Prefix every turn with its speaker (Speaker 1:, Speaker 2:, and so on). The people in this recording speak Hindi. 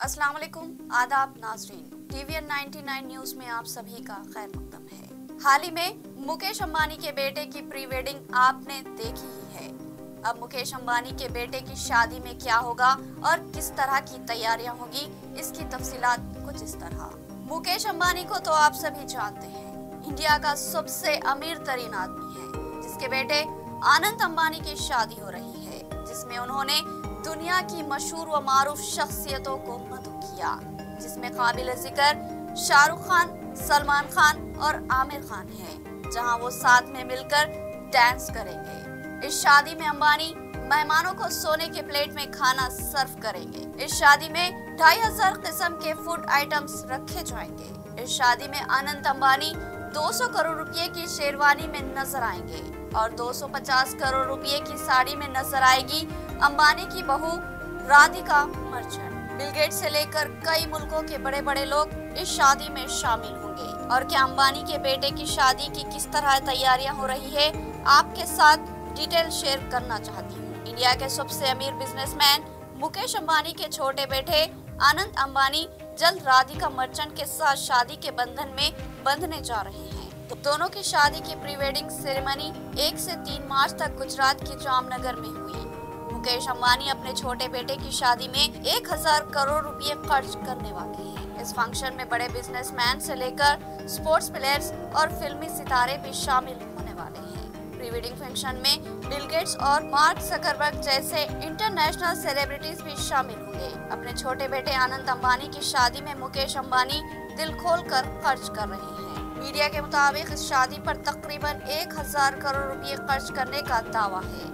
Speaker 1: अस्सलाम वालेकुम, आदाब नाज़रीन। TVN 99 न्यूज में आप सभी का खैर मकदम है। हाल ही में मुकेश अंबानी के बेटे की प्री वेडिंग आपने देखी ही है। अब मुकेश अंबानी के बेटे की शादी में क्या होगा और किस तरह की तैयारियां होगी, इसकी तफसीलात कुछ इस तरह। मुकेश अंबानी को तो आप सभी जानते हैं, इंडिया का सबसे अमीर तरीन आदमी है, जिसके बेटे आनंद अंबानी की शादी हो रही है, जिसमें उन्होंने दुनिया की मशहूर व मारूफ शख्सियतों को मदऊ किया, जिसमें काबिल जिक्र शाहरुख खान, सलमान खान और आमिर खान हैं, जहां वो साथ में मिलकर डांस करेंगे। इस शादी में अंबानी मेहमानों को सोने के प्लेट में खाना सर्व करेंगे। इस शादी में 2500 किस्म के फूड आइटम्स रखे जाएंगे। इस शादी में आनंद अंबानी 200 करोड़ रुपए की शेरवानी में नजर आएंगे और 250 करोड़ रुपए की साड़ी में नजर आएगी अंबानी की बहू राधिका मर्चेंट। बिल गेट्स से लेकर कई मुल्कों के बड़े बड़े लोग इस शादी में शामिल होंगे। और क्या अंबानी के बेटे की शादी की किस तरह तैयारियां हो रही है, आपके साथ डिटेल शेयर करना चाहती हूँ। इंडिया के सबसे अमीर बिजनेसमैन मुकेश अंबानी के छोटे बेटे आनंद अंबानी जल्द राधिका मर्चेंट के साथ शादी के बंधन में बंधने जा रहे हैं। तो दोनों की शादी की प्री वेडिंग सेरेमनी 1 से 3 मार्च तक गुजरात के जामनगर में हुई। मुकेश अंबानी अपने छोटे बेटे की शादी में 1000 करोड़ रुपए खर्च करने वाले हैं। इस फंक्शन में बड़े बिजनेसमैन से लेकर स्पोर्ट्स प्लेयर्स और फिल्मी सितारे भी शामिल होने वाले हैं। प्री वेडिंग फंक्शन में बिल गेट्स और मार्क ज़करबर्ग जैसे इंटरनेशनल सेलिब्रिटीज भी शामिल होंगे। अपने छोटे बेटे आनंद अंबानी की शादी में मुकेश अंबानी दिल खोलकर खर्च कर रहे हैं। मीडिया के मुताबिक इस शादी पर तकरीबन 1000 करोड़ रुपए खर्च करने का दावा है।